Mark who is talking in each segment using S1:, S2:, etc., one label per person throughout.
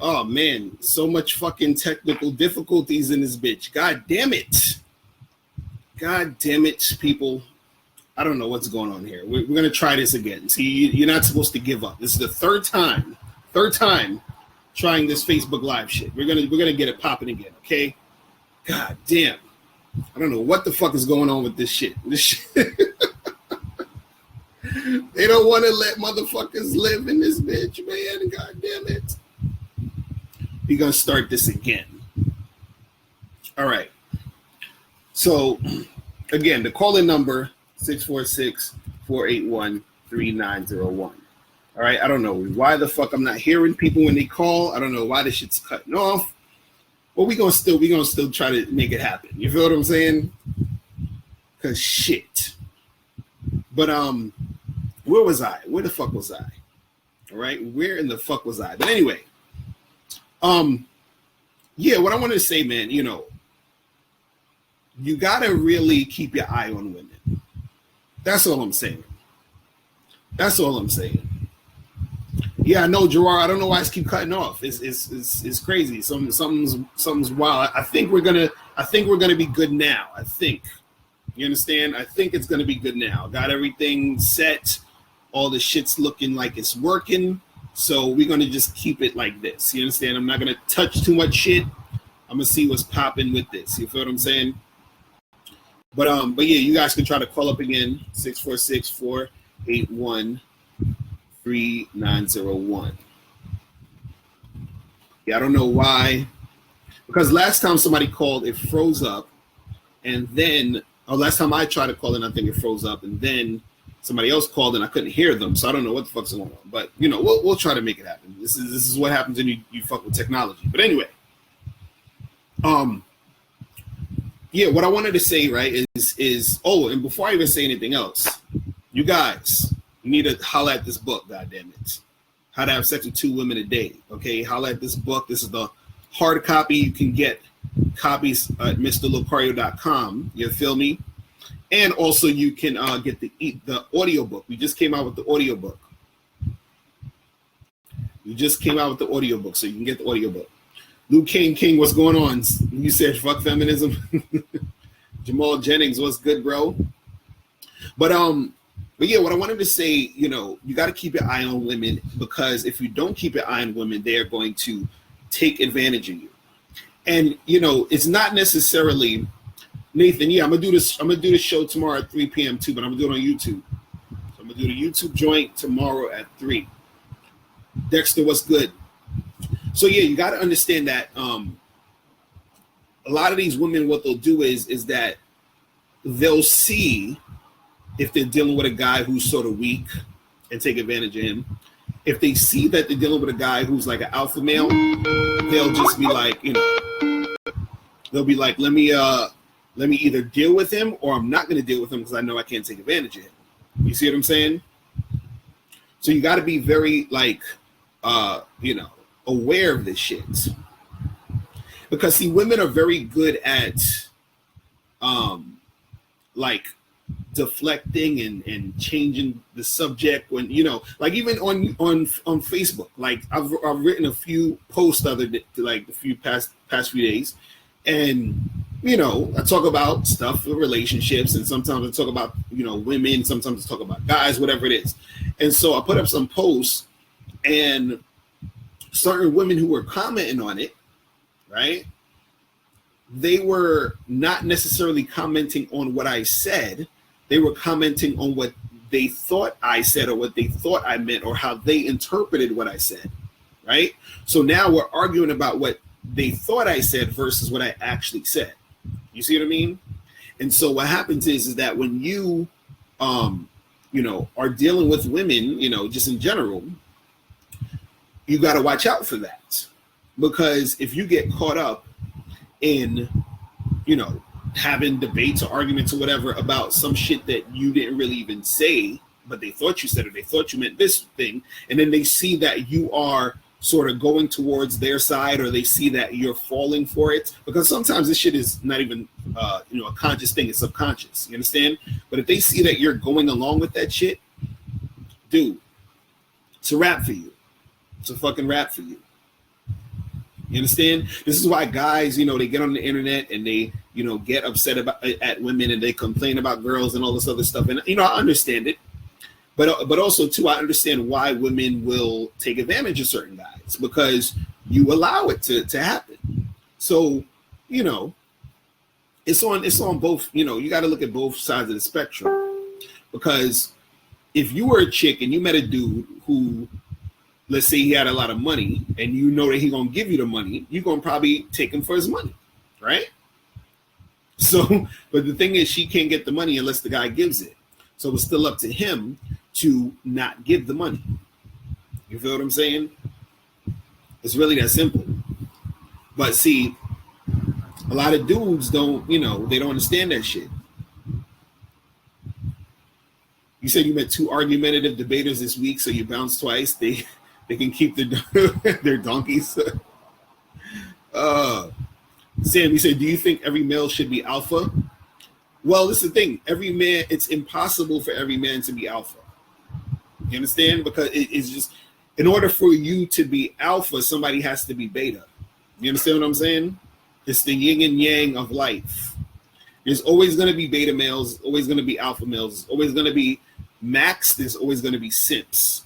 S1: Oh man, so much fucking technical difficulties in this bitch. God damn it. God damn it, people. I don't know what's going on here. We're going to try this again. See, you're not supposed to give up. This is the third time trying this Facebook Live shit. We're gonna get it popping again, okay? God damn. I don't know what the fuck is going on with this shit. This shit. They don't want to let motherfuckers live in this bitch, man. God damn it. We're going to start this again. All right. So, again, the call-in number, 646-481-3901. All right? I don't know why the fuck I'm not hearing people when they call. I don't know why this shit's cutting off. But we're gonna still try to make it happen. You feel what I'm saying? Cause shit. But where was I? Where the fuck was I? All right, where in the fuck was I? But anyway, yeah, what I wanted to say, man, you know, you gotta really keep your eye on women. That's all I'm saying. That's all I'm saying. Yeah, I know, Gerard. I don't know why I keep cutting off. It's crazy. Something's wild. I think we're gonna be good now. I think. You understand? I think it's gonna be good now. Got everything set. All the shit's looking like it's working. So we're gonna just keep it like this. You understand? I'm not gonna touch too much shit. I'm gonna see what's popping with this. You feel what I'm saying? But yeah, you guys can try to call up again. 646-481-3901. Yeah, I don't know why. Because last time somebody called, it froze up. And then, last time I tried to call in, I think it froze up. And then somebody else called and I couldn't hear them. So I don't know what the fuck's going on. But, you know, we'll try to make it happen. This is what happens when you fuck with technology. But anyway. Yeah, what I wanted to say, right, is and before I even say anything else, you guys, you need to holler at this book, goddammit. How to Have Sex with 2 Women a Day. Okay, holler at this book. This is the hard copy. You can get copies at MrLocario.com. You feel me? And also you can get the audiobook. We just came out with the audiobook. We just came out with the audiobook, so you can get the audiobook. Luke King, what's going on? You said fuck feminism. Jamal Jennings, what's good, bro? But yeah, what I wanted to say, you know, you got to keep your eye on women, because if you don't keep your eye on women, they are going to take advantage of you. And you know, it's not necessarily Nathan. Yeah, I'm gonna do this show tomorrow at 3 p.m. too, but I'm gonna do it on YouTube. So I'm gonna do the YouTube joint tomorrow at 3. Dexter, what's good? So yeah, you got to understand that a lot of these women, what they'll do is that they'll see if they're dealing with a guy who's sort of weak and take advantage of him. If they see that they're dealing with a guy who's like an alpha male, they'll just be like, you know, they'll be like, let me either deal with him or I'm not going to deal with him because I know I can't take advantage of him. You see what I'm saying? So you got to be very like, you know, aware of this shit, because see, women are very good at like deflecting and changing the subject when, you know, like even on Facebook, like I've written a few posts like a few past few days, and you know, I talk about stuff with relationships, and sometimes I talk about, you know, women, sometimes I talk about guys, whatever it is. And so I put up some posts, and certain women who were commenting on it, right? They were not necessarily commenting on what I said. They were commenting on what they thought I said or what they thought I meant or how they interpreted what I said, right? So now we're arguing about what they thought I said versus what I actually said. You see what I mean? And so what happens is that when you, you know, are dealing with women, you know, just in general, you got to watch out for that, because if you get caught up in, you know, having debates or arguments or whatever about some shit that you didn't really even say, but they thought you said it, they thought you meant this thing, and then they see that you are sort of going towards their side, or they see that you're falling for it, because sometimes this shit is not even, you know, a conscious thing, it's subconscious, you understand? But if they see that you're going along with that shit, dude, it's a wrap for you. It's a fucking wrap for you. You understand? This is why guys, they get on the internet and they, get upset at women and they complain about girls and all this other stuff. And, I understand it. But also, too, I understand why women will take advantage of certain guys because you allow it to happen. So, it's on both, you got to look at both sides of the spectrum. Because if you were a chick and you met a dude who, let's say he had a lot of money and you know that he's going to give you the money, you're going to probably take him for his money, right? So, but the thing is, she can't get the money unless the guy gives it. So it's still up to him to not give the money. You feel what I'm saying? It's really that simple. But see, a lot of dudes don't, they don't understand that shit. You said you met two argumentative debaters this week, so you bounced twice. They can keep their donkeys. Sam, you said, do you think every male should be alpha? Well, this is the thing. Every man, it's impossible for every man to be alpha. You understand? Because it's just, in order for you to be alpha, somebody has to be beta. You understand what I'm saying? It's the yin and yang of life. There's always going to be beta males, always going to be alpha males, always going to be max, there's always going to be simps.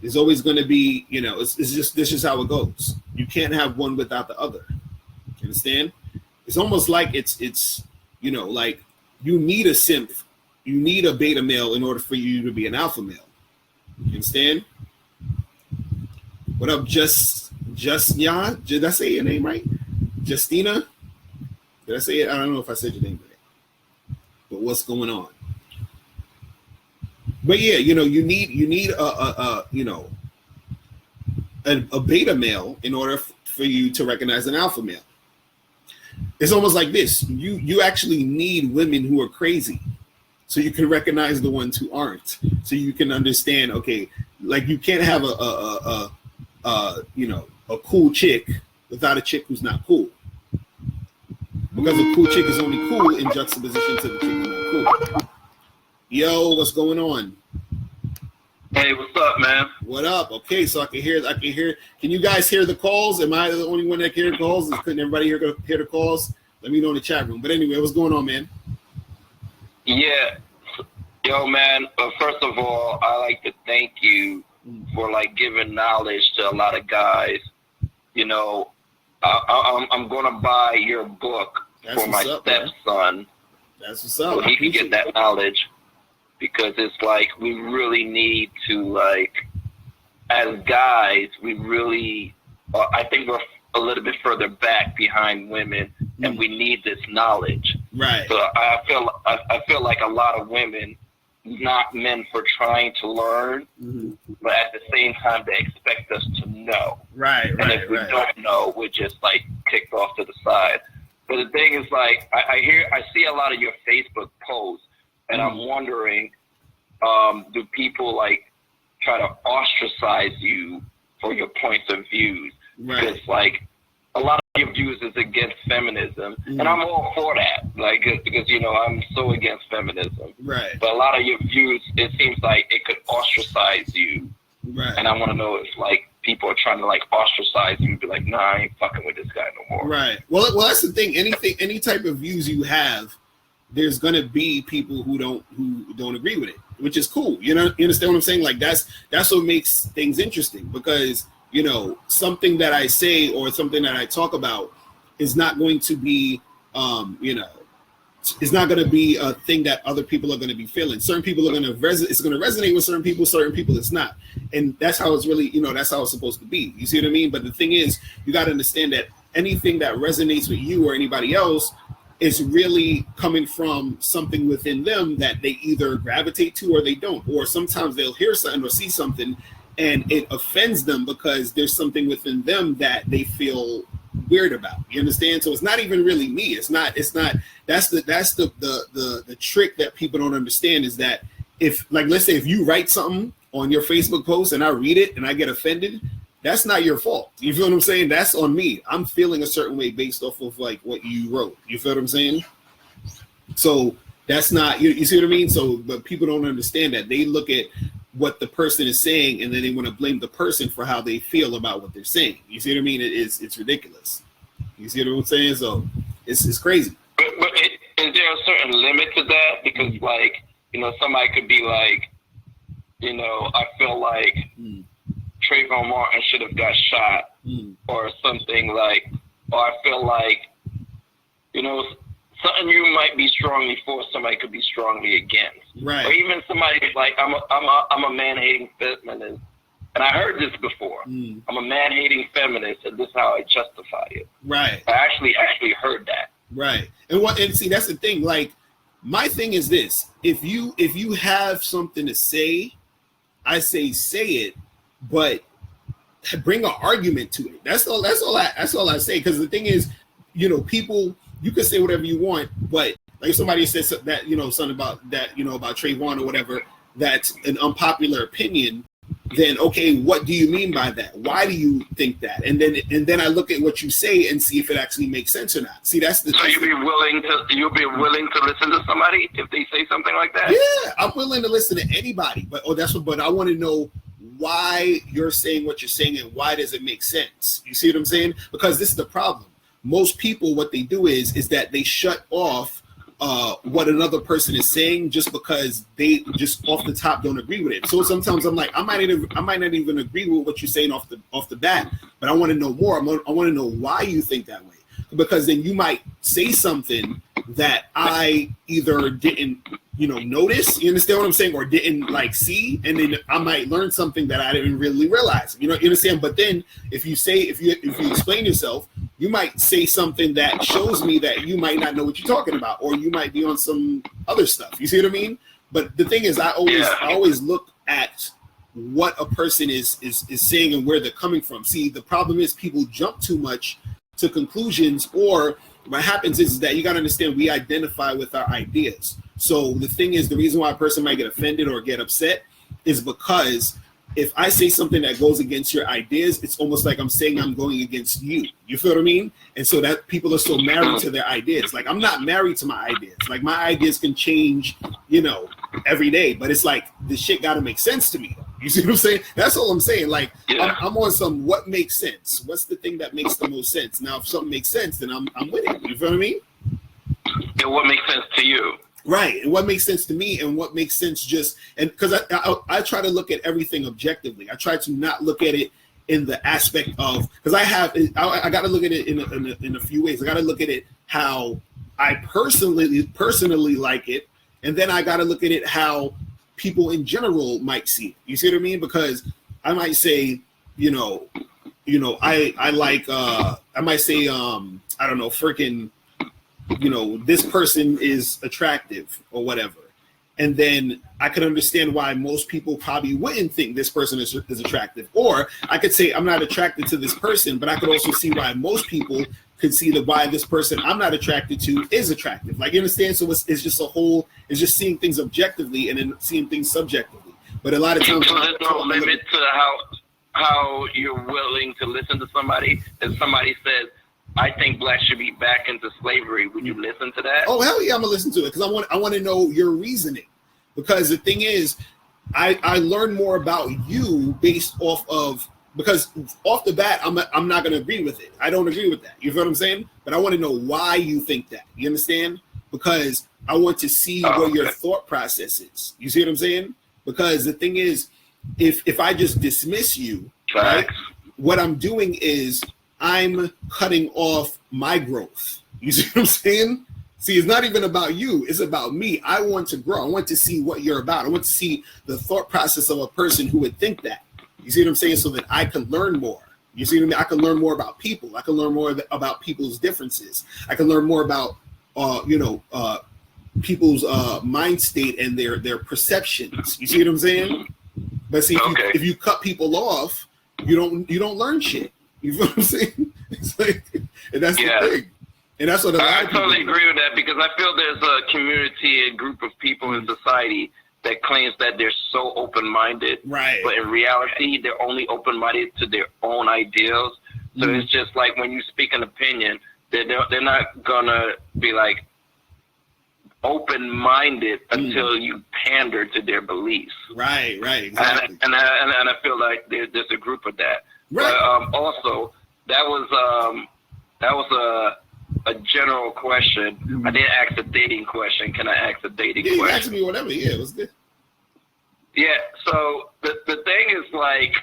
S1: There's always going to be, it's just, this is how it goes. You can't have one without the other. You understand? It's almost like it's like you need a simp, you need a beta male in order for you to be an alpha male. You understand? What up, Justya? Did I say your name right? Justina? Did I say it? I don't know if I said your name right. But what's going on? But yeah, you need a beta male in order for you to recognize an alpha male. It's almost like this. You actually need women who are crazy so you can recognize the ones who aren't. So you can understand, okay, like you can't have a cool chick without a chick who's not cool. Because a cool chick is only cool in juxtaposition to the chick who's not cool. Yo, what's going on?
S2: Hey, what's up, man?
S1: What up? Okay, so I can hear. Can you guys hear the calls? Am I the only one that can hear the calls? Couldn't everybody hear the calls? Let me know in the chat room. But anyway, what's going on, man?
S2: Yeah. Yo, man, first of all, I like to thank you for, giving knowledge to a lot of guys. I'm going to buy your book for my stepson.
S1: That's what's up.
S2: So he can get that knowledge. Because it's we really need to, as guys, we really, I think we're a little bit further back behind women, and we need this knowledge.
S1: Right.
S2: So I feel like a lot of women not men for trying to learn, but at the same time they expect us to know.
S1: Right.
S2: And if we don't know, we're just kicked off to the side. But the thing is, I see a lot of your Facebook posts. And I'm wondering, do people try to ostracize you for your points of views?
S1: Right.
S2: Because a lot of your views is against feminism, and I'm all for that. Because I'm so against feminism.
S1: Right.
S2: But a lot of your views, it seems like it could ostracize you.
S1: Right.
S2: And I want to know if people are trying to ostracize you, and be nah, I ain't fucking with this guy no more.
S1: Right. Well, that's the thing. Any type of views you have, there's gonna be people who don't agree with it, which is cool. You understand what I'm saying? That's what makes things interesting, because something that I say or something that I talk about is not going to be it's not going to be a thing that other people are going to be feeling. Certain people are going to it's going to resonate with certain people it's not. And that's how it's really, that's how it's supposed to be. You see what I mean? But the thing is, you got to understand that anything that resonates with you or anybody else is really coming from something within them that they either gravitate to or they don't. Or sometimes they'll hear something or see something and it offends them because there's something within them that they feel weird about. You understand? So it's not even really me. It's not that's the trick that people don't understand, is that if, let's say if you write something on your Facebook post and I read it and I get offended, that's not your fault. You feel what I'm saying? That's on me. I'm feeling a certain way based off of what you wrote. You feel what I'm saying? So that's not, you see what I mean? So, but people don't understand that. They look at what the person is saying, and then they want to blame the person for how they feel about what they're saying. You see what I mean? It's ridiculous. You see what I'm saying? So it's crazy.
S2: But is there a certain limit to that? Because like, you know, somebody could be like, you know, I feel like Trayvon Martin should have got shot, or something like, or I feel like, you know, something you might be strongly for, somebody could be strongly against.
S1: Right.
S2: Or even somebody like, I'm a man-hating feminist, and I heard this before. I'm a man-hating feminist, and this is how I justify it.
S1: Right.
S2: I actually heard that.
S1: Right. And see, that's the thing. Like, my thing is this: if you have something to say, I say it, but bring an argument to it. That's all I say. Because the thing is, you know, people, you can say whatever you want, but like if somebody says that, you know, something about that, you know, about Trayvon or whatever, that's an unpopular opinion, then okay, what do you mean by that? Why do you think that? And then I look at what you say and see if it actually makes sense or not. See, that's the.
S2: So you'll be willing to listen to somebody if they say something like that?
S1: Yeah, I'm willing to listen to anybody, but I want to know why you're saying what you're saying and why does it make sense? You see what I'm saying? Because this is the problem. Most people, what they do is that they shut off what another person is saying just because they just off the top don't agree with it. So sometimes I'm like, I might not even agree with what you're saying off the bat, but I want to know more. I want to know why you think that way, because then you might say something that I either didn't, you know, notice. You understand what I'm saying, or didn't like see, and then I might learn something that I didn't really realize. You know, you understand? But then if you explain yourself, you might say something that shows me that you might not know what you're talking about, or you might be on some other stuff. You see what I mean? But the thing is, I always look at what a person is saying and where they're coming from. See, the problem is people jump too much to conclusions, or what happens is that you got to understand we identify with our ideas. So the thing is, the reason why a person might get offended or get upset is because if I say something that goes against your ideas, it's almost like I'm saying I'm going against you. You feel what I mean? And so that people are so married to their ideas. Like, I'm not married to my ideas. Like, my ideas can change, you know, every day. But it's like, the shit got to make sense to me. You see what I'm saying? That's all I'm saying. Like, I'm on some what makes sense. What's the thing that makes the most sense? Now, if something makes sense, then I'm with it. You feel what I mean?
S2: And what makes sense to you?
S1: Right, and what makes sense to me, and what makes sense and because I try to look at everything objectively. I try to not look at it in the aspect of, because I got to look at it in a few ways. I got to look at it how I personally like it, and then I got to look at it how people in general might see it. You see what I mean? Because I might say, I like I might say I don't know, freaking, this person is attractive or whatever. And then I could understand why most people probably wouldn't think this person is attractive. Or I could say I'm not attracted to this person, but I could also see why most people could see why this person I'm not attracted to is attractive. Like, you understand? So it's just seeing things objectively and then seeing things subjectively. But a lot of times,
S2: so there's no limit to how you're willing to listen to somebody. If somebody says, I think blacks should be back into slavery, would you listen to that? Oh, hell yeah, I'm gonna listen to it, because I want to know your reasoning. Because the thing is, I learn more about you based off of, because off the bat, I'm not gonna agree with it. I don't agree with that. You feel what I'm saying? But I want to know why you think that. You understand? Because I want to see what your thought process is. You see what I'm saying? Because the thing is, if I just dismiss you, right, what I'm doing is I'm cutting off my growth. You see what I'm saying? See, it's not even about you. It's about me. I want to grow. I want to see what you're about. I want to see the thought process of a person who would think that. You see what I'm saying? So that I can learn more. You see what I mean? I can learn more about people. I can learn more about people's differences. I can learn more about, people's mind state and their perceptions. You see what I'm saying? But see, if you cut people off, you don't learn shit. You feel what I'm saying? It's like, and that's the thing. And that's what I totally agree with that, because I feel there's a community, a group of people in society that claims that they're so open-minded.
S1: Right.
S2: But in reality, they're only open-minded to their own ideals. So it's just like when you speak an opinion, they're not going to be like, open-minded until you pander to their beliefs.
S1: Right, exactly.
S2: And I feel like there's a group of that.
S1: Right.
S2: But also, that was a general question. I didn't ask a dating question. Can I ask a dating question?
S1: You asked me whatever. Yeah, it was good.
S2: Yeah. So the thing is, like,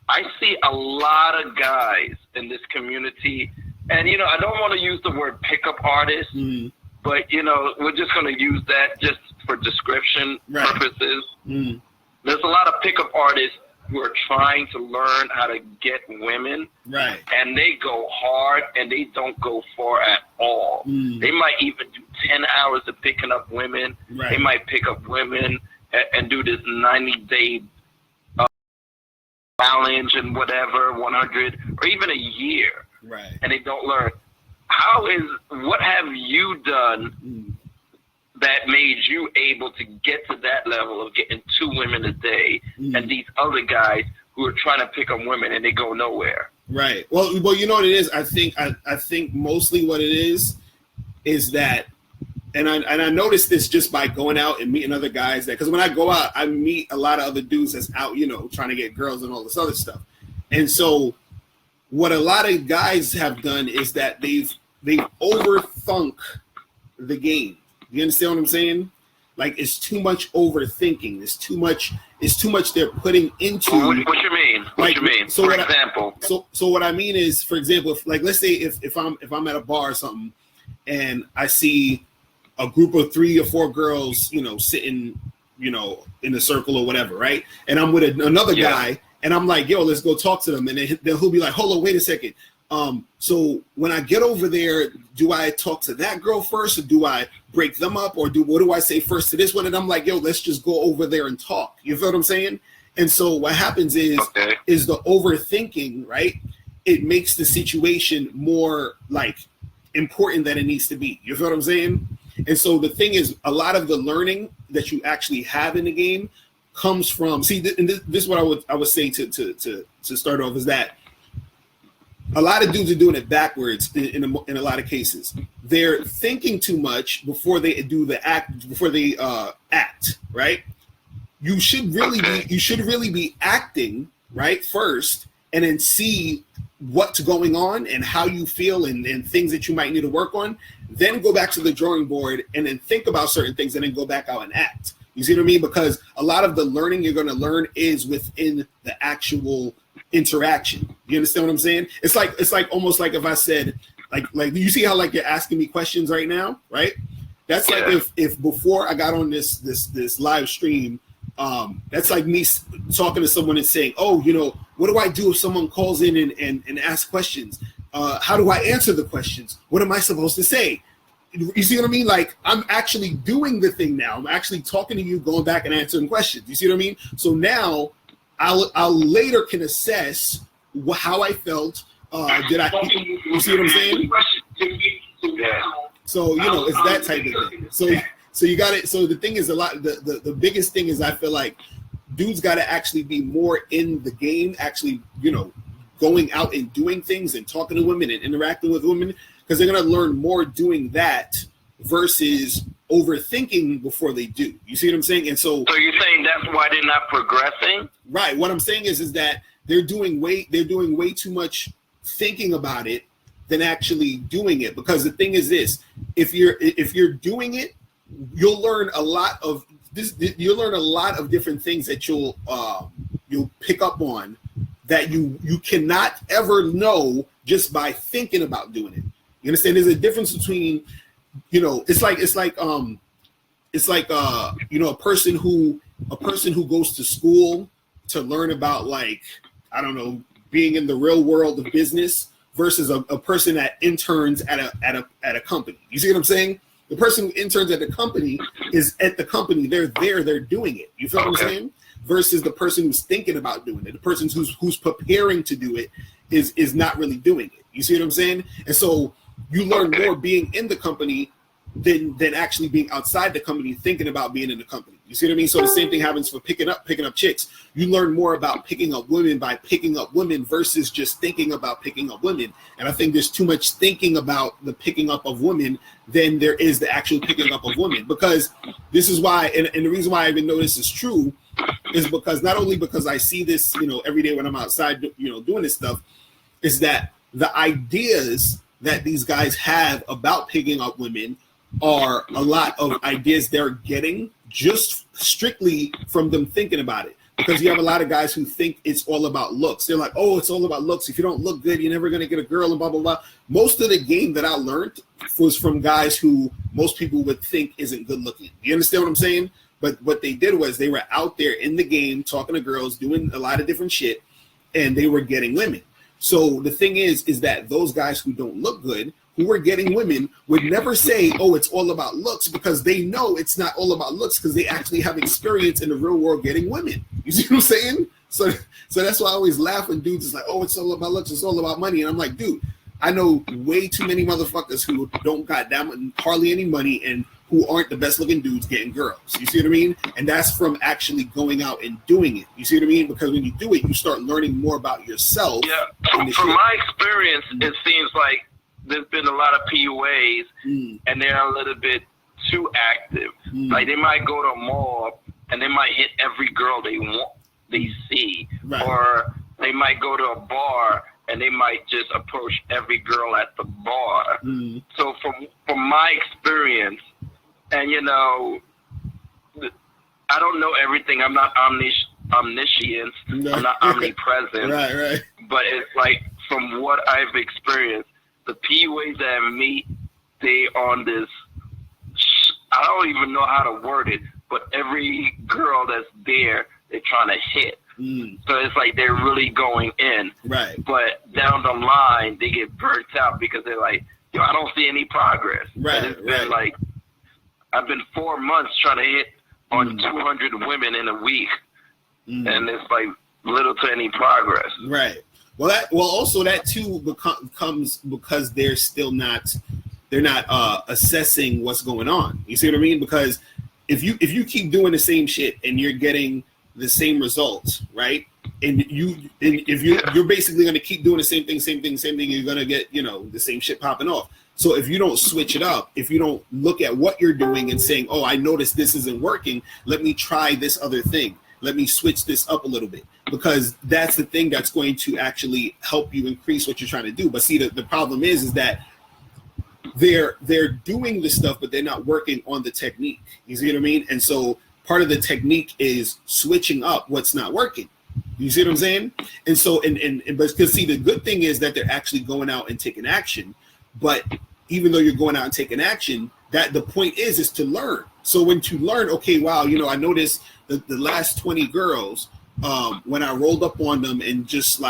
S2: I see a lot of guys in this community, and I don't want to use the word pickup artist, but we're just going to use that just for description purposes. There's a lot of pickup artists who are trying to learn how to get women,
S1: right?
S2: And they go hard and they don't go far at all. They might even do 10 hours of picking up women.
S1: Right.
S2: They might pick up women and do this 90-day challenge and whatever, 100 or even a year,
S1: right? And
S2: they don't learn. What have you done that made you able to get to that level of getting 2 women a day, and these other guys who are trying to pick up women and they go nowhere?
S1: Right. Well, you know what it is. I think mostly what it is that, and I noticed this just by going out and meeting other guys, because when I go out, I meet a lot of other dudes that's out, trying to get girls and all this other stuff. And so what a lot of guys have done is that they've overthunk the game. You understand what I'm saying? Like, it's too much overthinking. It's too much they're putting into.
S2: What you mean? What you mean?
S1: So
S2: for example.
S1: So what I mean is, for example, let's say if I'm at a bar or something, and I see a group of 3 or 4 girls, sitting, in a circle or whatever, right? And I'm with another guy, and I'm like, yo, let's go talk to them. And then he'll be like, hold on, wait a second. So when I get over there, do I talk to that girl first, or do I break them up, or what do I say first to this one? And I'm like, yo, let's just go over there and talk. You feel what I'm saying? And so what happens is the overthinking, right? It makes the situation more like important than it needs to be. You feel what I'm saying? And so the thing is, a lot of the learning that you actually have in the game comes from, and this is what I would say to start off, is that a lot of dudes are doing it backwards in a lot of cases. They're thinking too much before they do the act, act, right? You should really be acting, right, first, and then see what's going on and how you feel and things that you might need to work on. Then go back to the drawing board and then think about certain things and then go back out and act. You see what I mean? Because a lot of the learning you're going to learn is within the actual interaction. You understand what I'm saying? It's like almost like if I said, like you see how like you're asking me questions right now, right? That's like if before I got on this live stream, that's like me talking to someone and saying, oh, what do I do if someone calls in and asks questions? How do I answer the questions? What am I supposed to say? You see what I mean? Like, I'm actually doing the thing now. I'm actually talking to you, going back and answering questions. You see what I mean? So now I'll later can assess how I felt. You see what I'm saying? So, it's that type of thing. So you got it. So the thing is, the biggest thing is, I feel like dudes got to actually be more in the game, actually, going out and doing things and talking to women and interacting with women, because they're going to learn more doing that versus overthinking before they do. You see what I'm saying? And so
S2: you're saying that's why they're not progressing?
S1: Right. What I'm saying is that they're doing way too much thinking about it than actually doing it. Because the thing is this: if you're doing it, you'll learn a lot of this. You'll learn a lot of different things that you'll pick up on that you cannot ever know just by thinking about doing it. You understand? There's a difference between, it's like a person who goes to school to learn about, like, I don't know, being in the real world of business versus a person that interns at a company. You see what I'm saying? The person who interns at the company is at the company. They're there. They're doing it. You feel what I'm saying? Versus the person who's thinking about doing it. The person who's preparing to do it is not really doing it. You see what I'm saying? And so you learn more being in the company than actually being outside the company thinking about being in the company. You see what I mean? So the same thing happens for picking up chicks. You learn more about picking up women by picking up women versus just thinking about picking up women. And I think there's too much thinking about the picking up of women than there is the actual picking up of women. Because this is why, and the reason why I even know this is true is because not only because I see this, every day when I'm outside, doing this stuff, is that the ideas that these guys have about picking up women are a lot of ideas they're getting just strictly from them thinking about it. Because you have a lot of guys who think it's all about looks. They're like, oh, it's all about looks. If you don't look good, you're never going to get a girl and blah, blah, blah. Most of the game that I learned was from guys who most people would think isn't good looking. You understand what I'm saying? But what they did was they were out there in the game talking to girls, doing a lot of different shit, and they were getting women. So the thing is that those guys who don't look good, who were getting women, would never say, oh, it's all about looks, because they know it's not all about looks because they actually have experience in the real world getting women. You see what I'm saying? So that's why I always laugh when dudes is like, oh, it's all about looks, it's all about money. And I'm like, dude, I know way too many motherfuckers who don't got hardly any money and who aren't the best looking dudes getting girls. You see what I mean? And that's from actually going out and doing it. You see what I mean? Because when you do it, you start learning more about yourself.
S2: Yeah. From my experience, it seems like there's been a lot of PUAs and they're a little bit too active. Like they might go to a mall and they might hit every girl they see. Right. Or they might go to a bar and they might just approach every girl at the bar. So from my experience, and I don't know everything. I'm not omniscient. No. I'm not omnipresent.
S1: Right.
S2: But it's like from what I've experienced, the PUAs that I meet, they on this, I don't even know how to word it, but every girl that's there, they're trying to hit. So it's like they're really going in.
S1: Right.
S2: But down the line, they get burnt out because they're like, I don't see any progress.
S1: Right.
S2: And it's been like, I've been 4 months trying to hit on 200 women in a week. And it's like little to any progress.
S1: Right. Well, also that too comes because they're not assessing what's going on. You see what I mean? Because if you keep doing the same shit and you're getting the same results, right? And if you're basically going to keep doing the same thing, you're going to get the same shit popping off. So if you don't switch it up, if you don't look at what you're doing and saying, oh, I noticed this isn't working, let me try this other thing. Let me switch this up a little bit, because that's the thing that's going to actually help you increase what you're trying to do. But see, the problem is that they're doing the stuff, but they're not working on the technique. You see what I mean? And so part of the technique is switching up what's not working. You see what I'm saying? And so, but because see, the good thing is that they're actually going out and taking action. But even though you're going out and taking action, that the point is to learn. So when to learn, okay, wow, I noticed the last 20 girls, when I rolled up on them and just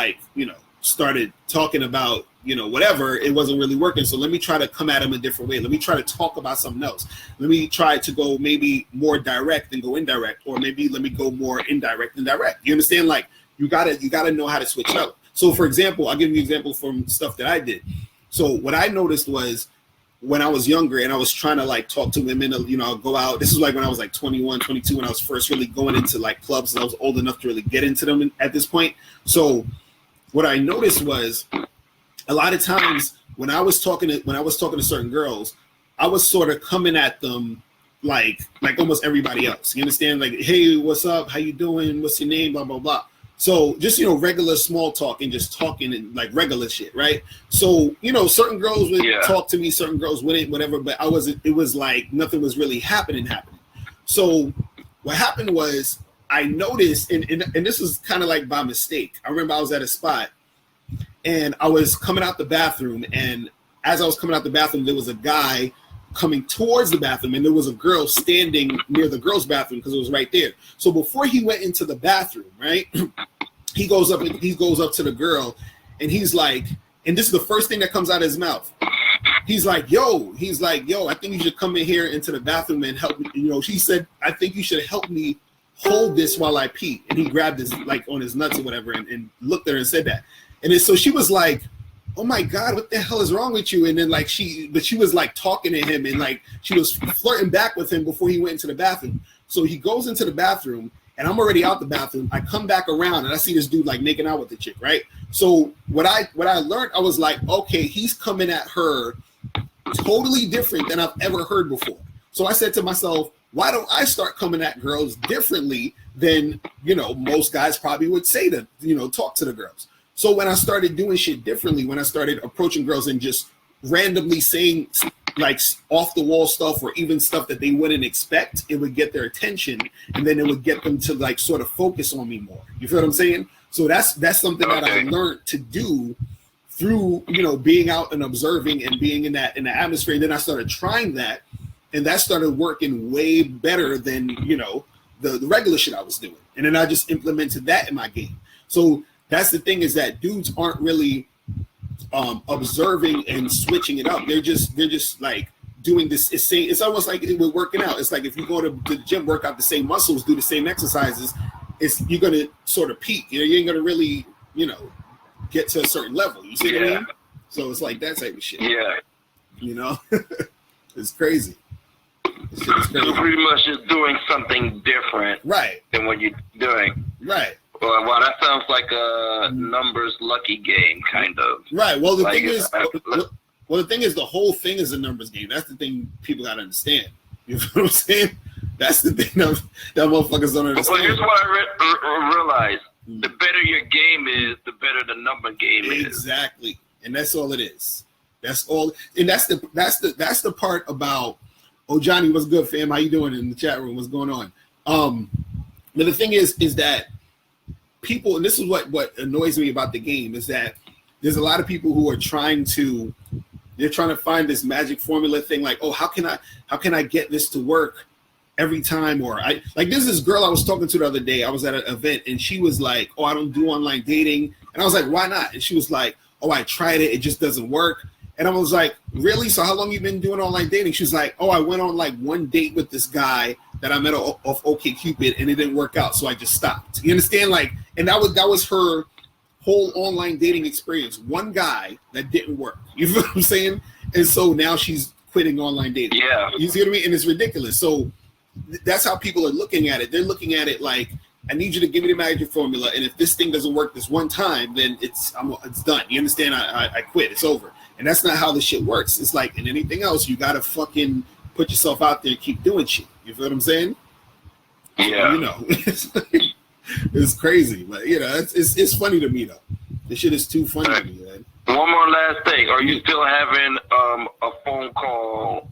S1: started talking about, whatever, it wasn't really working. So let me try to come at them a different way. Let me try to talk about something else. Let me try to go maybe more direct than go indirect, or maybe let me go more indirect than direct. You understand? Like you gotta know how to switch it up. So for example, I'll give you an example from stuff that I did. So what I noticed was when I was younger and I was trying to talk to women, I'll go out. This is when I was 21, 22, when I was first really going into clubs, and I was old enough to really get into them at this point. So what I noticed was a lot of times when I was talking to certain girls, I was sort of coming at them like almost everybody else. You understand? Like, hey, what's up? How you doing? What's your name? Blah, blah, blah. So just, regular small talk and just talking and regular shit, right? So, certain girls would talk to me, certain girls wouldn't, whatever, but it was like nothing was really happening. So what happened was I noticed, and this was kind of like by mistake. I remember I was at a spot and I was coming out the bathroom, and as I was coming out the bathroom, there was a guy coming towards the bathroom, and there was a girl standing near the girl's bathroom because it was right there. So before he went into the bathroom, right, he goes up to the girl, and he's like, and this is the first thing that comes out of his mouth. He's like, yo, I think you should come in here into the bathroom and help me. She said, I think you should help me hold this while I pee. And he grabbed his on his nuts or whatever and looked at her and said that. And then so she was like, oh my God, what the hell is wrong with you? And then she was talking to him and she was flirting back with him before he went into the bathroom. So he goes into the bathroom, and I'm already out the bathroom. I come back around, and I see this dude like making out with the chick, right? So what I learned, I was like, okay, he's coming at her totally different than I've ever heard before. So I said to myself, why don't I start coming at girls differently than, most guys probably would say to, talk to the girls. So when I started doing shit differently, when I started approaching girls and just randomly saying like off the wall stuff or even stuff that they wouldn't expect, it would get their attention, and then it would get them to like sort of focus on me more. You feel what I'm saying? So that's something that I learned to do through, being out and observing and being in the atmosphere. And then I started trying that, and that started working way better than, the regular shit I was doing. And then I just implemented that in my game. So that's the thing, is that dudes aren't really observing and switching it up. They're just like doing this. It's almost like we're working out. It's like if you go to the gym, work out the same muscles, do the same exercises, you're going to sort of peak. You ain't going to really, get to a certain level. You see what I mean? So it's like that type of shit.
S2: Yeah.
S1: It's crazy. It's crazy.
S2: You're pretty much just doing something different,
S1: right,
S2: than what you're doing.
S1: Right.
S2: Well, that sounds like a numbers lucky game, kind of.
S1: Right. Well, the thing is, the whole thing is a numbers game. That's the thing people gotta understand. You know what I'm saying? That's the thing that motherfuckers don't understand.
S2: Well, here's what I realized: the better your game is, the better the number game is.
S1: Exactly, and that's all it is. That's all, and that's the part about. Oh, Johnny, what's good, fam? How you doing in the chat room? What's going on? But the thing is that people, and this is what annoys me about the game, is that there's a lot of people who are trying to find this magic formula thing, like, oh, how can I get this to work every time? Or there's this girl I was talking to the other day. I was at an event, and she was like, oh, I don't do online dating. And I was like, why not? And she was like, oh, I tried it just doesn't work. And I was like, really? So how long you been doing online dating? She was like, oh, I went on like one date with this guy that I met off OkCupid, and it didn't work out, so I just stopped. You understand? Like, and that was her whole online dating experience. One guy that didn't work. You feel what I'm saying? And so now she's quitting online dating.
S2: Yeah.
S1: You see what I mean? And it's ridiculous. So that's how people are looking at it. They're looking at it like, I need you to give me the magic formula, and if this thing doesn't work this one time, then it's done. You understand? I quit. It's over. And that's not how this shit works. It's like in anything else, you gotta fucking put yourself out there and keep doing shit. You feel what I'm saying?
S2: Yeah.
S1: It's crazy, but it's funny to me though. This shit is too funny to me, man.
S2: One more last thing. Are you still having a phone call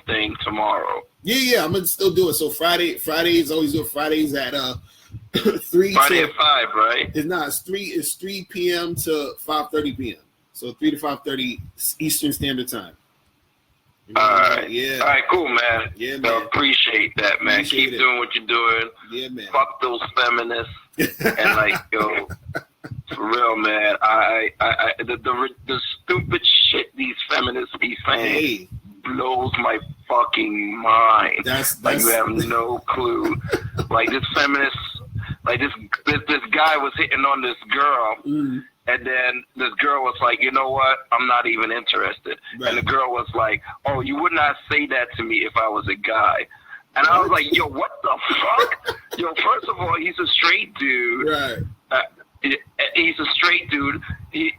S2: thing tomorrow?
S1: Yeah, I'm gonna still do it. So Fridays always do it. Fridays at 3.
S2: Friday at 5, right?
S1: It's 3 p.m. to 5:30 p.m. So 3 to 5:30 Eastern Standard Time.
S2: All right.
S1: Yeah.
S2: All right, cool, man.
S1: Yeah, man.
S2: So appreciate that, man. Keep doing what you're doing.
S1: Yeah, man.
S2: Fuck those feminists. And for real, man. The stupid shit these feminists be saying blows my fucking mind. That's you have no clue. Like this feminist, like this guy was hitting on this girl. And then this girl was like, you know what? I'm not even interested. Right. And the girl was like, oh, you would not say that to me if I was a guy. And I was like, yo, what the fuck? Yo, first of all, he's a straight dude.
S1: Right.
S2: He's a straight dude. We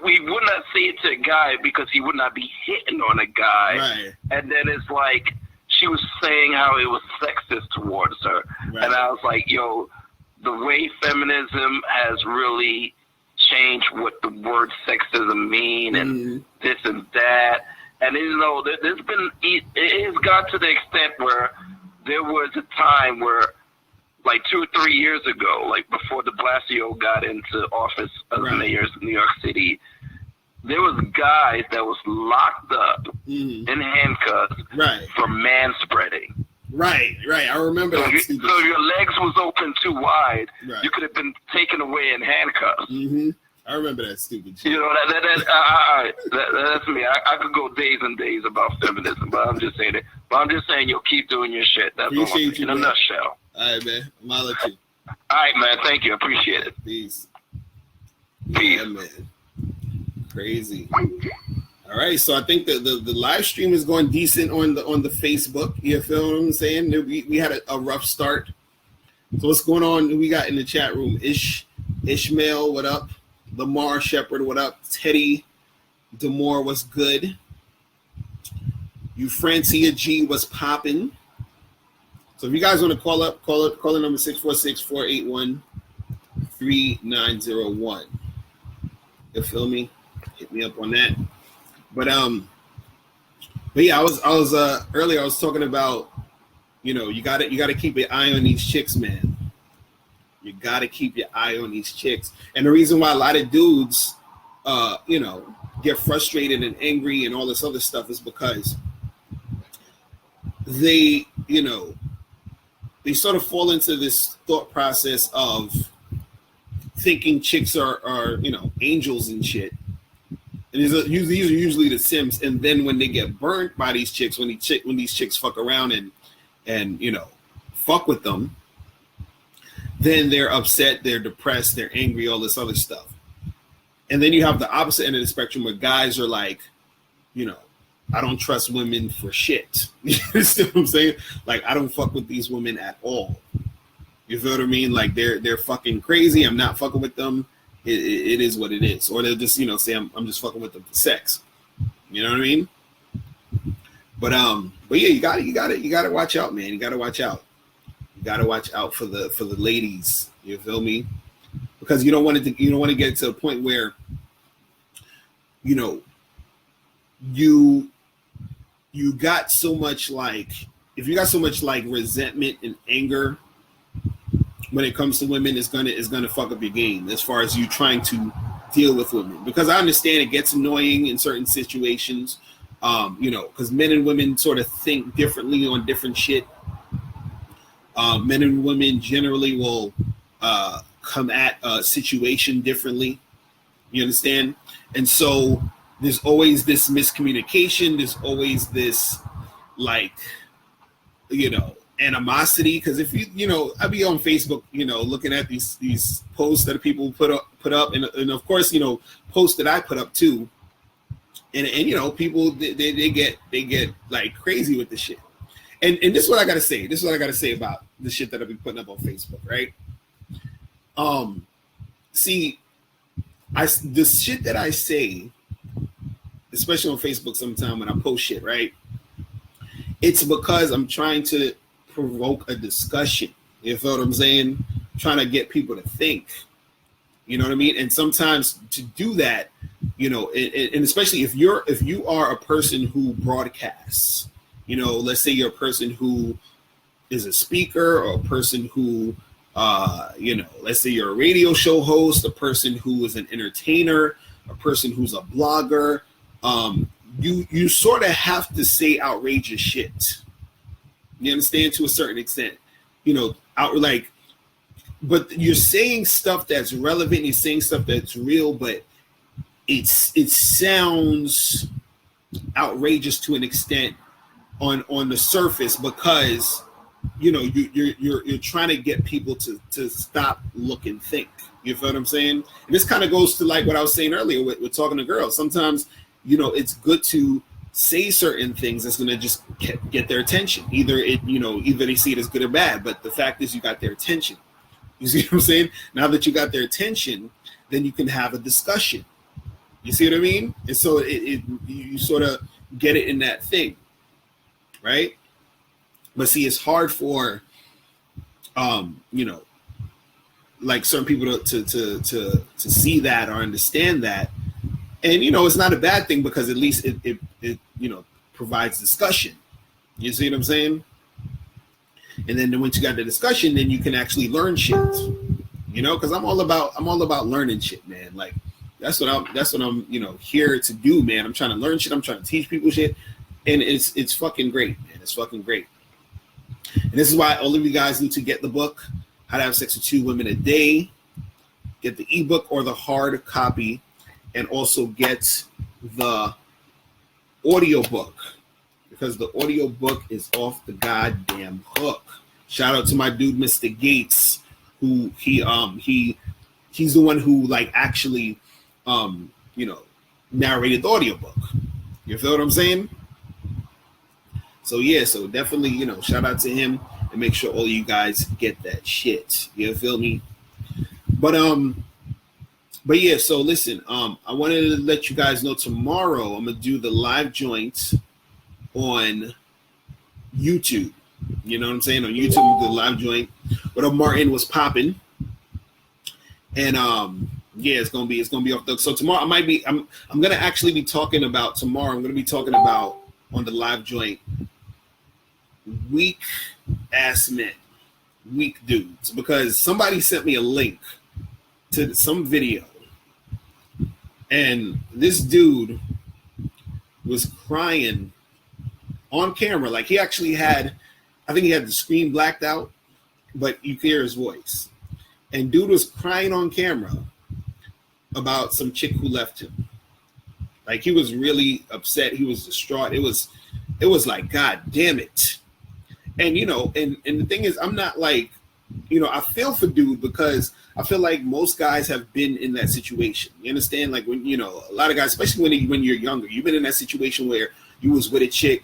S2: would not say it to a guy because he would not be hitting on a guy.
S1: Right.
S2: And then it's like, she was saying how it was sexist towards her. Right. And I was like, yo, the way feminism has really change what the word sexism mean and this and that. And it has got to the extent where there was a time where like 2 or 3 years ago, like before de Blasio got into office as mayor of New York City, there was guys that was locked up in handcuffs for manspreading. Right. I remember that. So your legs was open too wide. Right. You could have been taken away in handcuffs.
S1: Mm-hmm. I remember that stupid shit.
S2: You know, that's me. I could go days and days about feminism, but I'm just saying it. But I'm just saying, you'll keep doing your shit. That's all I'm saying, in a nutshell.
S1: All right, man. I'm gonna let you.
S2: All right, man. Thank you. I appreciate it.
S1: Peace.
S2: Peace.
S1: Yeah, man. Crazy. All right, so I think the live stream is going decent on the Facebook. You feel what I'm saying? We had a rough start. So what's going on? We got in the chat room Ishmael, what up? Lamar Shepherd, what up? Teddy Demore, what's good? You Francia G, what's popping? So if you guys want to call in number 646-481-3901. You feel me? Hit me up on that. But yeah, I was earlier I was talking about, you know, you gotta keep your eye on these chicks, man. You gotta keep your eye on these chicks. And the reason why a lot of dudes you know, get frustrated and angry and all this other stuff is because they, you know, they sort of fall into this thought process of thinking chicks are you know, angels and shit. And these are usually the Sims. And then when they get burnt by these chicks, when these chicks fuck around and you know, fuck with them, then they're upset, they're depressed, they're angry, all this other stuff. And then you have the opposite end of the spectrum where guys are like, you know, I don't trust women for shit. You understand what I'm saying? Like, I don't fuck with these women at all. You feel what I mean? Like, they're fucking crazy. I'm not fucking with them. It is what it is. Or they'll just, you know, say I'm just fucking with them for sex. You know what I mean? But yeah, you gotta watch out, man. You gotta watch out. You gotta watch out for the ladies. You feel me? Because you don't want to get to a point where, you know, you got so much, like, if you got so much like resentment and anger when it comes to women, it's gonna fuck up your game as far as you trying to deal with women. Because I understand it gets annoying in certain situations, you know, because men and women sort of think differently on different shit. Men and women generally will come at a situation differently. You understand? And so there's always this miscommunication. There's always this, like, you know, animosity. Because if you know, I be on Facebook, you know, looking at these posts that people put up, and of course, you know, posts that I put up too. And you know, people they get like crazy with the shit. And this is what I gotta say. This is what I gotta say about the shit that I've been putting up on Facebook, right? See, the shit that I say, especially on Facebook sometime when I post shit, right? It's because I'm trying to provoke a discussion. You feel what I'm saying? Trying to get people to think. You know what I mean? And sometimes to do that, you know, and especially if you are a person who broadcasts, you know, let's say you're a person who is a speaker or a person who, you know, let's say you're a radio show host, a person who is an entertainer, a person who's a blogger, you sort of have to say outrageous shit. You understand? To a certain extent, you know, but you're saying stuff that's relevant. You're saying stuff that's real, but it sounds outrageous to an extent on the surface because, you know, you're trying to get people to stop, look, and think. You feel what I'm saying? And this kind of goes to like what I was saying earlier with talking to girls. Sometimes, you know, it's good to say certain things that's going to just get their attention. Either they see it as good or bad, but the fact is you got their attention. You see what I'm saying? Now that you got their attention, then you can have a discussion. You see what I mean? And so you sort of get it in that thing, right? But see, it's hard for, you know, like certain people to see that or understand that. And, you know, it's not a bad thing because at least it you know, provides discussion. You see what I'm saying? And then once you got the discussion, then you can actually learn shit. You know, because I'm all about learning shit, man. Like that's what I'm you know, here to do, man. I'm trying to learn shit. I'm trying to teach people shit, and it's fucking great, man. It's fucking great. And this is why all of you guys need to get the book, How to Have Sex with 2 Women a Day. Get the ebook or the hard copy, and also get the audiobook, because the audiobook is off the goddamn hook. Shout out to my dude, Mr. Gates, who he's the one who like actually you know, narrated the audiobook. You feel what I'm saying? So yeah, so definitely, shout out to him and make sure all you guys get that shit. You feel me? But yeah, so listen, I wanted to let you guys know tomorrow I'm gonna do the live joint on YouTube. You know what I'm saying? On YouTube, the live joint. But Martin was popping. And yeah, it's gonna be off the. So tomorrow I'm gonna actually be talking about tomorrow. I'm gonna be talking about on the live joint weak ass men, weak dudes, because somebody sent me a link to some video, and this dude was crying on camera. Like he actually had, I think he had the screen blacked out, but you could hear his voice. And dude was crying on camera about some chick who left him. Like he was really upset. He was distraught. It was like, God damn it. And and the thing is, I'm not like, I feel for dude because I feel like most guys have been in that situation. You understand? Like when, a lot of guys, especially when you're younger, you've been in that situation where you was with a chick.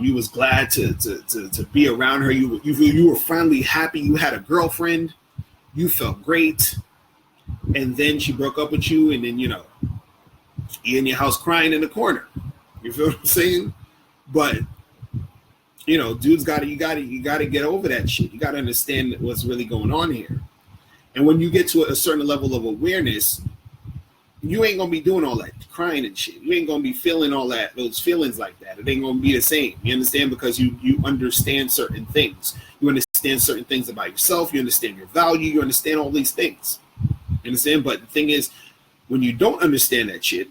S1: You was glad to be around her. You were finally happy. You had a girlfriend. You felt great, and then she broke up with you, and then you're in your house crying in the corner. You feel what I'm saying? But dudes you gotta get over that shit. You gotta understand what's really going on here. And when you get to a certain level of awareness, you ain't gonna be doing all that crying and shit. You ain't gonna be feeling all those feelings like that. It ain't gonna be the same. You understand? Because you understand certain things. You understand certain things about yourself. You understand your value. You understand all these things. You understand? But the thing is, when you don't understand that shit,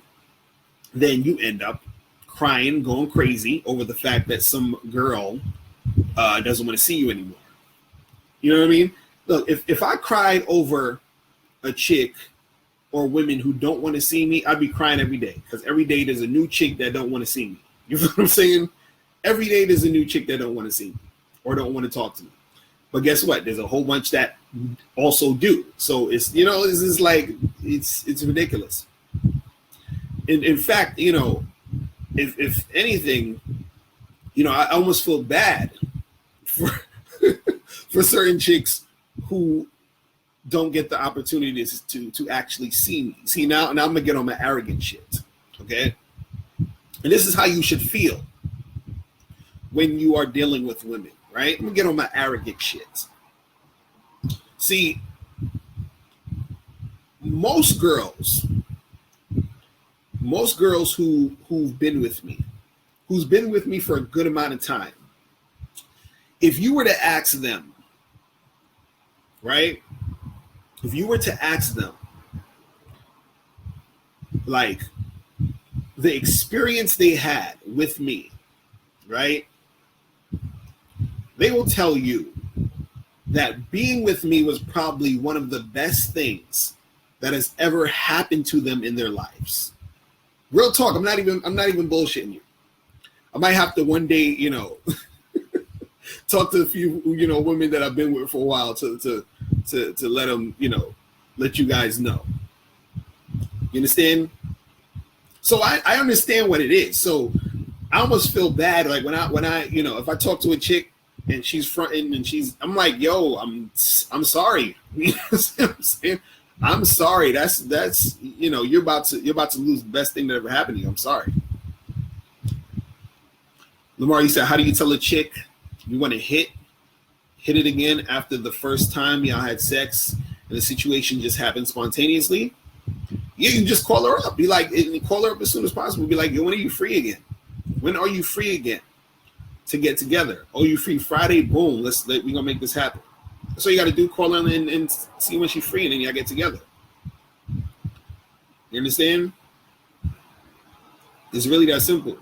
S1: then you end up crying, going crazy over the fact that some girl doesn't want to see you anymore. You know what I mean? Look, if I cried over a chick or women who don't want to see me, I'd be crying every day, because every day there's a new chick that don't want to see me. You feel what I'm saying? Every day there's a new chick that don't want to see me or don't want to talk to me. But guess what? There's a whole bunch that also do. So it's this is like it's ridiculous. In fact, if anything, I almost feel bad for for certain chicks who don't get the opportunities to actually see me. See, now I'm gonna get on my arrogant shit. Okay? And this is how you should feel when you are dealing with women, right? I'm gonna get on my arrogant shit. See, most girls who've been with me for a good amount of time, if you were to ask them, right? If you were to ask them, like, the experience they had with me, right? They will tell you that being with me was probably one of the best things that has ever happened to them in their lives. Real talk, I'm not even bullshitting you. I might have to one day, talk to a few, women that I've been with for a while to let them, let you guys know. You understand? So I understand what it is. So I almost feel bad, like when I if I talk to a chick and she's fronting and I'm like, yo, I'm sorry. You know what I'm saying? I'm sorry. That's you're about to lose the best thing that ever happened to you. I'm sorry. Lamar, you said, how do you tell a chick you want to hit it again after the first time y'all had sex and the situation just happened spontaneously? Yeah, you just call her up. Be like, call her up as soon as possible. Be like, yo, when are you free again? When are you free again to get together? Oh, you free Friday? Boom. We're gonna make this happen. That's all you got to do. Call her and see when she's free, and then y'all get together. You understand? It's really that simple.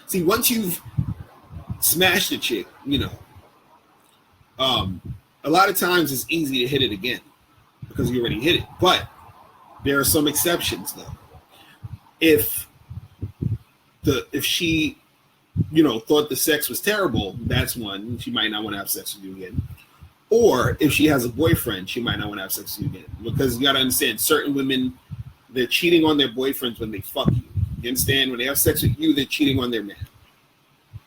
S1: See, once you've smashed a chick, a lot of times it's easy to hit it again because you already hit it. But there are some exceptions, though. If she, thought the sex was terrible, that's one. She might not want to have sex with you again. Or if she has a boyfriend, she might not want to have sex with you again. Because you got to understand, certain women, they're cheating on their boyfriends when they fuck you. You understand? When they have sex with you, they're cheating on their man.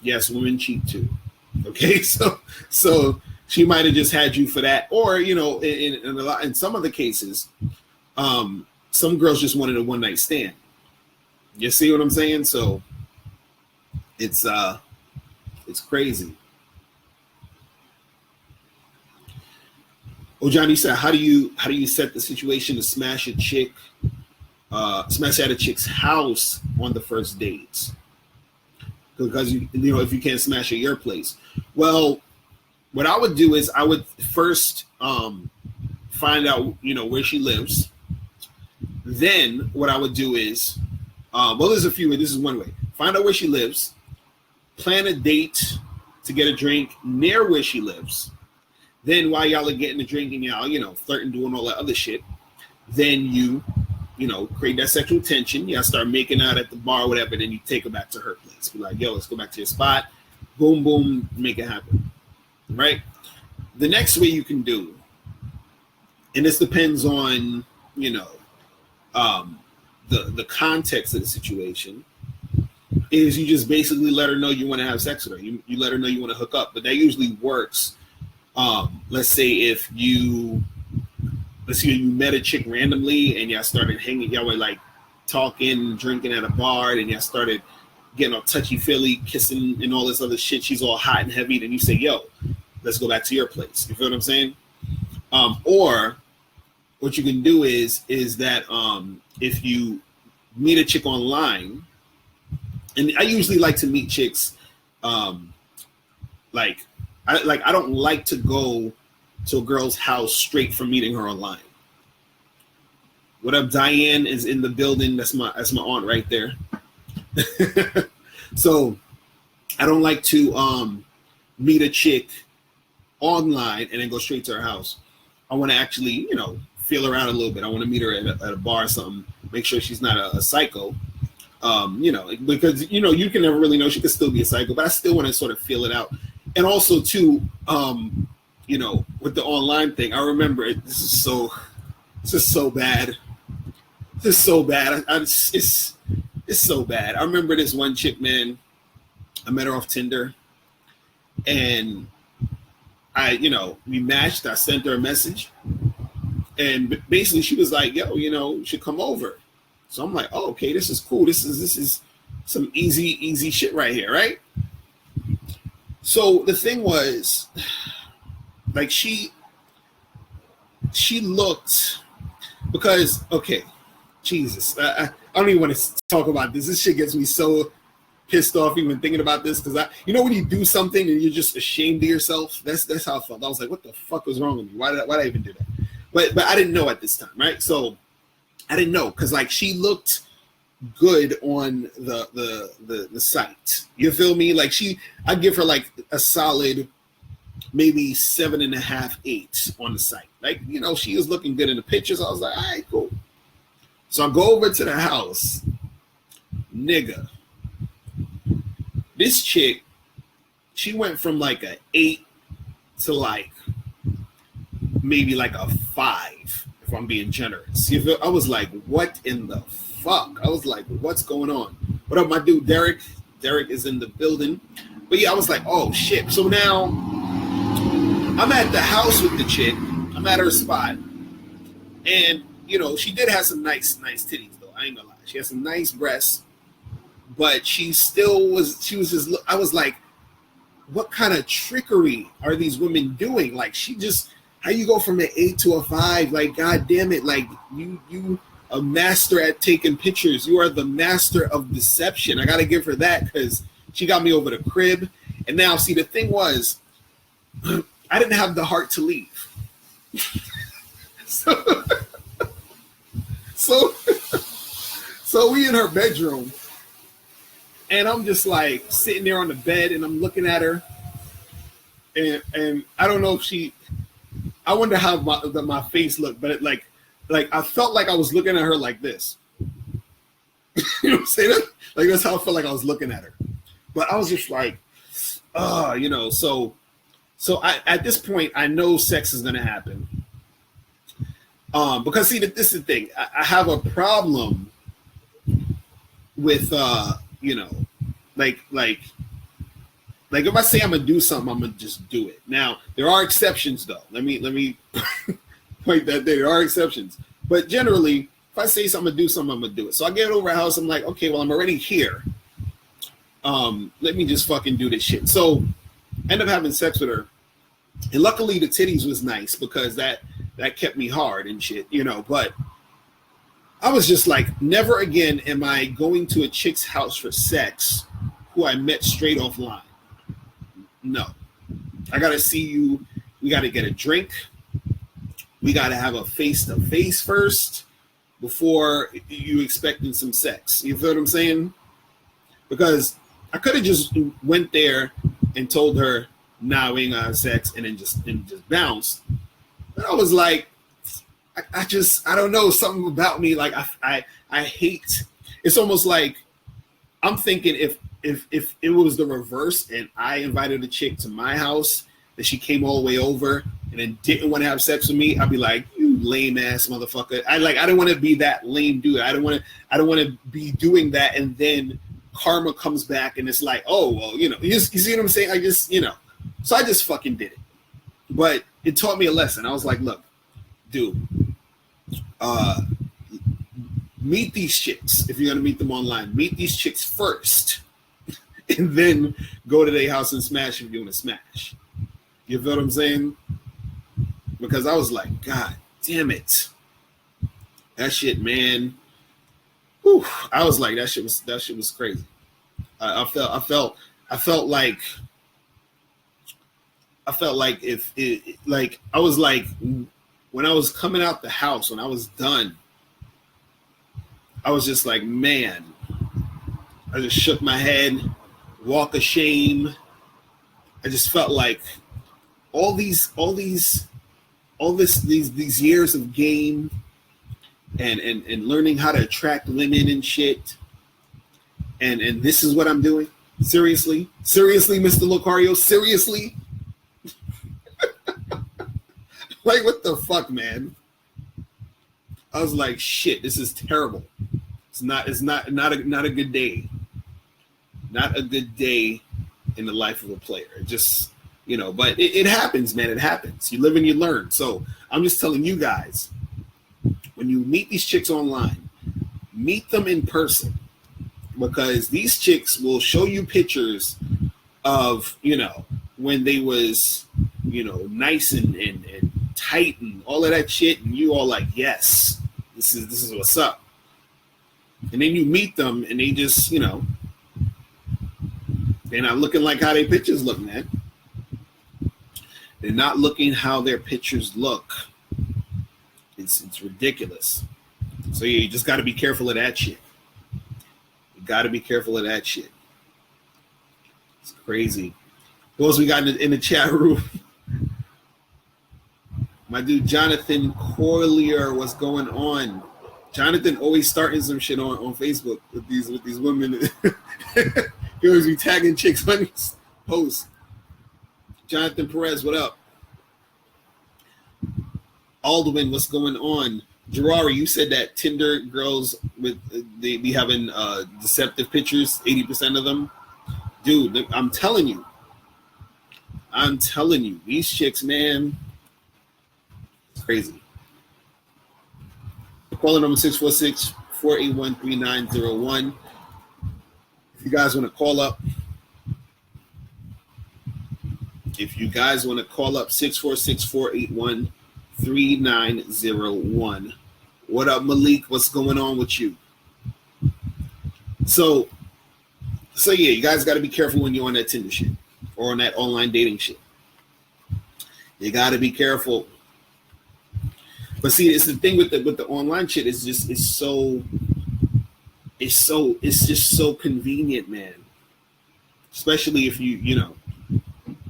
S1: Yes, women cheat too. Okay, so she might have just had you for that, or in some of the cases, some girls just wanted a one night stand. You see what I'm saying? So it's crazy. Oh, Johnny said, how do you set the situation to smash at a chick's house on the first dates? Because if you can't smash at your place, well, what I would do is I would first find out where she lives. Then what I would do is, there's a few ways. This is one way. Find out where she lives. Plan a date to get a drink near where she lives. Then while y'all are getting the drink and y'all flirting, doing all that other shit, then you create that sexual tension. Y'all start making out at the bar or whatever. Then you take her back to her place. Be like, yo, let's go back to your spot. Boom, boom, make it happen. Right? The next way you can do, and this depends on, the context of the situation, is you just basically let her know you want to have sex with her. You let her know you want to hook up. But that usually works. Let's say you met a chick randomly and y'all started hanging, y'all were like talking, drinking at a bar, and y'all started getting all touchy-feely, kissing and all this other shit. She's all hot and heavy. Then you say, yo, let's go back to your place. You feel what I'm saying? Or what you can do is that if you meet a chick online, and I usually like to meet chicks, I don't like to go to a girl's house straight from meeting her online. What up, Diane is in the building. That's my aunt right there. So I don't like to meet a chick online and then go straight to her house. I want to actually, feel her out a little bit. I want to meet her at a bar or something. Make sure she's not a psycho. Because you can never really know. She could still be a psycho, but I still want to sort of feel it out. And also too, with the online thing, I remember it. This is so bad. This is so bad. It's so bad. I remember this one chick, man. I met her off Tinder, and we matched. I sent her a message, and basically she was like, "Yo, you should come over." So I'm like, "Oh, okay, this is cool. This is some easy shit right here, right?" So the thing was, like, she looked, because, okay, Jesus, I don't even want to talk about this. This shit gets me so pissed off even thinking about this, because when you do something and you're just ashamed of yourself, that's how I felt. I was like, what the fuck was wrong with me? Why did I even do that? But I didn't know at this time, right? So I didn't know, because like she looked good on the site. You feel me? Like I'd give her like a solid maybe 7.5, 8 on the site. Like, she was looking good in the pictures. I was like, all right, cool. So I go over to the house. Nigga. This chick, she went from like a 8 to like maybe like a 5, if I'm being generous. You feel? I was like, what in the fuck? I was like, what's going on? What up, my dude, Derek? Derek is in the building. But yeah, I was like, oh shit. So now I'm at the house with the chick. I'm at her spot. And, she did have some nice titties, though. I ain't gonna lie. She has some nice breasts. But she was I was like, what kind of trickery are these women doing? Like, how you go from an 8 to a 5? Like, God damn it. Like, you a master at taking pictures. You are the master of deception. I got to give her that, because she got me over the crib. And now, see, the thing was, I didn't have the heart to leave. So we in her bedroom, and I'm just like sitting there on the bed, and I'm looking at her, and I don't know if I wonder how my face looked, but like I felt like I was looking at her like this. You know what I'm saying? Like, that's how I felt like I was looking at her. But I was just like, so I, at this point, I know sex is gonna happen. Because see, this is the thing. I have a problem with you know, like if I say I'm gonna do something, I'm gonna just do it. Now there are exceptions though. Let me point that there are exceptions, but generally, if I say something, I'm gonna do something, I'm gonna do it. So I get over a house, I'm like, okay, well I'm already here. Let me just fucking do this shit. So end up having sex with her, and luckily the titties was nice because that kept me hard and shit, you know. But I was just like, never again am I going to a chick's house for sex who I met straight offline. No, I gotta see you. We gotta get a drink. We gotta have a face-to-face first before you expecting some sex. You feel what I'm saying? Because I could have just went there and told her, nah, we ain't gonna have sex, and then just bounced. But I was like, I don't know, something about me, like I hate. It's almost like I'm thinking if it was the reverse and I invited a chick to my house that she came all the way over and then didn't want to have sex with me, I'd be like, you lame ass motherfucker. I don't want to be that lame dude. I don't want to be doing that, and then karma comes back and it's like, oh well, you know, you see what I'm saying? I just, you know, so I just fucking did it. But it taught me a lesson. I was like, look, dude, meet these chicks. If you're gonna meet them online, meet these chicks first, and then go to their house and smash if you want to smash. You feel what I'm saying? Because I was like, God damn it, that shit, man. Whew, I was like, that shit was crazy. I felt like if it, like I was like, when I was coming out the house, when I was done, I was just like, man, I just shook my head, walk of shame. I just felt like all these years of game and learning how to attract women and shit, and this is what I'm doing. Seriously, Mr. Locario, seriously. Like, what the fuck, man? I was like, shit, this is terrible. It's not a good day. Not a good day in the life of a player. It just, you know, but it happens, man. It happens. You live and you learn. So I'm just telling you guys, when you meet these chicks online, meet them in person, because these chicks will show you pictures of, you know, when they was, you know, nice and tight and all of that shit, and you all like, yes, this is what's up. And then you meet them and they just, you know, they're not looking like how their pictures look, man. They're not looking how their pictures look. It's ridiculous. So yeah, you just got to be careful of that shit. You got to be careful of that shit. It's crazy. Who else we got in the chat room? My dude Jonathan Corlier, what's going on? Jonathan always starting some shit on Facebook with these women. He always be tagging chicks on his posts. Jonathan Perez, what up? Aldwin, what's going on? Gerari, you said that Tinder girls they be having deceptive pictures, 80% of them. Dude, I'm telling you, these chicks, man, it's crazy. Calling number 646-481-3901. If you guys want to call up, 646-481-3901. What up, Malik? What's going on with you? So yeah, you guys got to be careful when you're on that Tinder shit or on that online dating shit. You got to be careful. But see, it's the thing with the online shit. It's just so convenient, man. Especially if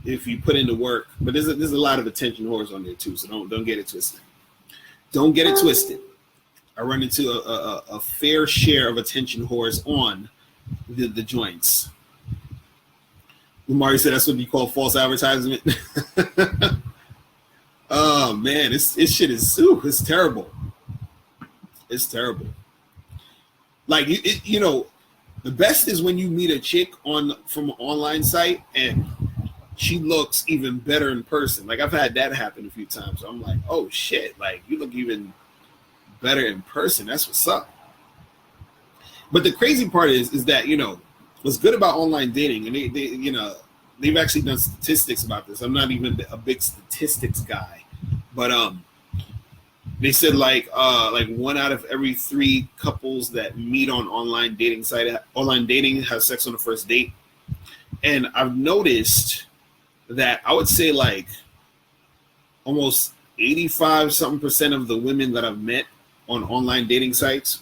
S1: if you put in the work. But there's a lot of attention whores on there too. So don't get it twisted. Don't get it twisted. I run into a fair share of attention whores on the joints. Umari said that's what you call false advertisement. Oh man, this shit is it's terrible. It's terrible. Like you know, The best is when you meet a chick from an online site and she looks even better in person. Like I've had that happen a few times. I'm like, oh shit, like you look even better in person. That's what's up. But the crazy part is that, you know, what's good about online dating, and they you know, they've actually done statistics about this. I'm not even a big statistics guy, but they said like 1 out of every 3 couples that meet on online dating have sex on the first date. And I've noticed that I would say like almost 85 something percent of the women that I've met on online dating sites,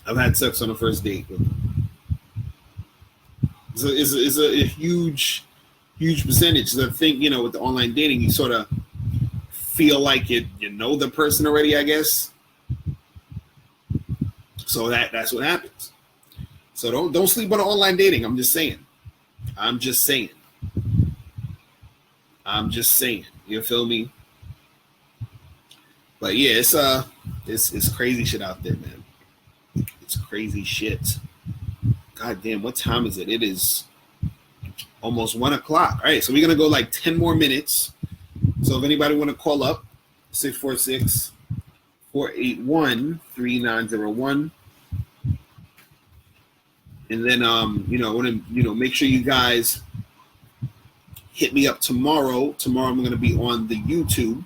S1: I've had sex on the first date with them. So it's a huge percentage. So I think, you know, with the online dating, you sort of feel like you know the person already, I guess. So that's what happens. So don't sleep on online dating. I'm just saying. You feel me? But yeah, it's crazy shit out there, man. It's crazy shit. God damn, what time is it? It is almost 1 o'clock. All right, so we're gonna go like 10 more minutes. So if anybody want to call up, 646-481-3901. And then you know, want to, you know, make sure you guys hit me up tomorrow. Tomorrow I'm going to be on the YouTube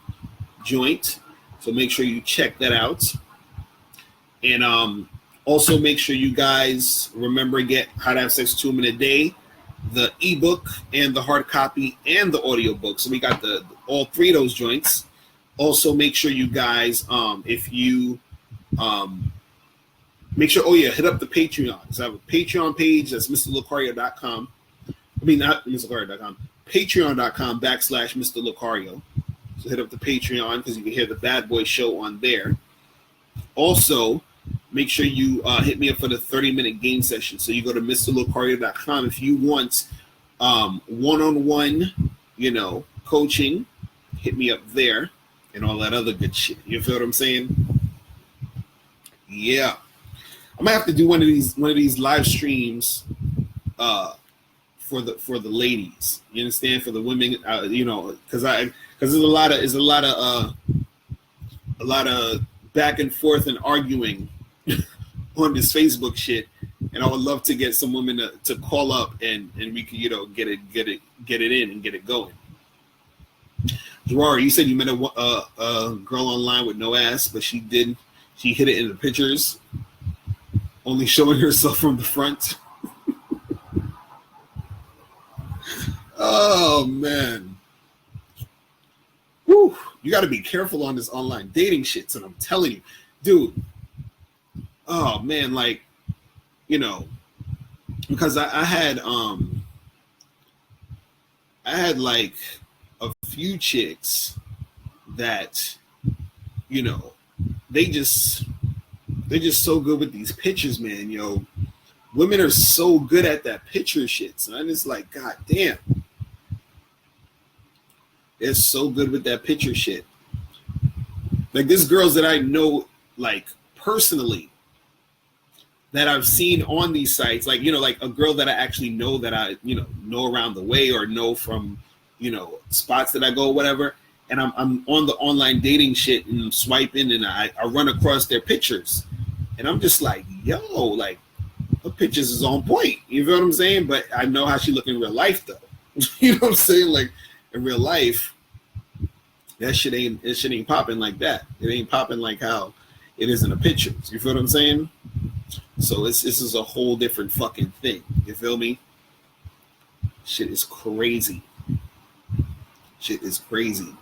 S1: joint, so make sure you check that out. And also make sure you guys remember get How to Have Sex 2 Women a Day, the ebook and the hard copy and the audio book. So we got all 3 of those joints. Also make sure you guys if you make sure, hit up the Patreon. So I have a Patreon page. That's MrLocario.com. I mean, not MrLocario.com. Patreon.com/Mr. Locario. So hit up the Patreon because you can hear the Bad Boy Show on there. Also, make sure you hit me up for the 30-minute game session. So you go to MrLocario.com if you want one-on-one, you know, coaching. Hit me up there and all that other good shit. You feel what I'm saying? Yeah. I might have to do one of these live streams for the ladies. You understand? For the women, you know, because there's a lot of back and forth and arguing on this Facebook shit, and I would love to get some women to call up and we can, you know, get it in and get it going. Gerard, you said you met a girl online with no ass, but she hid it in the pictures, only showing herself from the front. Oh man. Whew. You got to be careful on this online dating shit, and I'm telling you, dude. Oh man, like, you know, because I had like a few chicks that, you know, they just so good with these pictures, man. Yo, women are so good at that picture shit, son. It's like, god damn, they're so good with that picture shit. Like, there's girls that I know, like, personally, that I've seen on these sites, like, you know, like a girl that I actually know that I, you know around the way or know from, you know, spots that I go, whatever. And I'm on the online dating shit and I'm swiping and I run across their pictures. And I'm just like, yo, like, her pictures is on point. You feel what I'm saying? But I know how she look in real life, though. You know what I'm saying? Like, in real life, that shit ain't popping like that. It ain't popping like how it is in the pictures. You feel what I'm saying? So this is a whole different fucking thing. You feel me? Shit is crazy. Shit is crazy.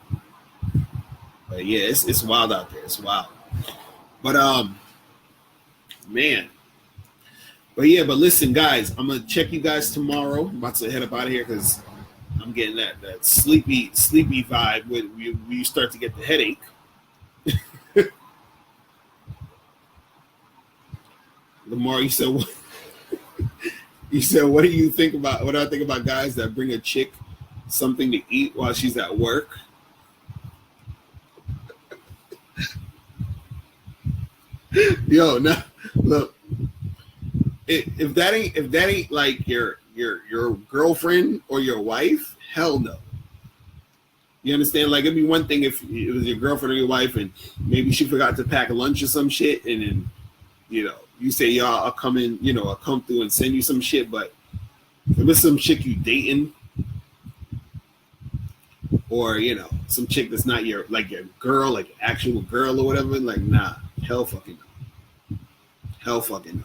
S1: But yeah, it's wild out there. It's wild. But man. But yeah, but listen, guys, I'm gonna check you guys tomorrow. I'm about to head up out of here because I'm getting that sleepy vibe where you start to get the headache. Lamar, you said what? You said, what do you think about? What do I think about guys that bring a chick something to eat while she's at work? Yo, now look, if that ain't like your girlfriend or your wife, hell no. You understand? Like, it'd be one thing if it was your girlfriend or your wife, and maybe she forgot to pack a lunch or some shit, and then you say, y'all, I'll come in, I'll come through and send you some shit. But if it's some chick you dating, or some chick that's not your girl, like your actual girl or whatever, like, nah, hell fucking no. Hell fucking no.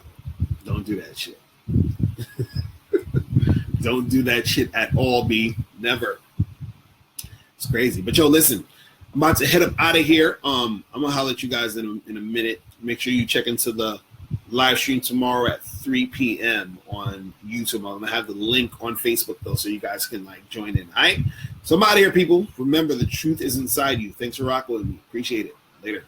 S1: Don't do that shit. Don't do that shit at all, B. Never. It's crazy. But yo, listen, I'm about to head up out of here. I'm gonna holler at you guys in a minute. Make sure you check into the live stream tomorrow at 3 p.m. on YouTube. I'm gonna have the link on Facebook though, so you guys can join in. All right. So I'm out of here, people. Remember, the truth is inside you. Thanks for rocking with me. Appreciate it. Later.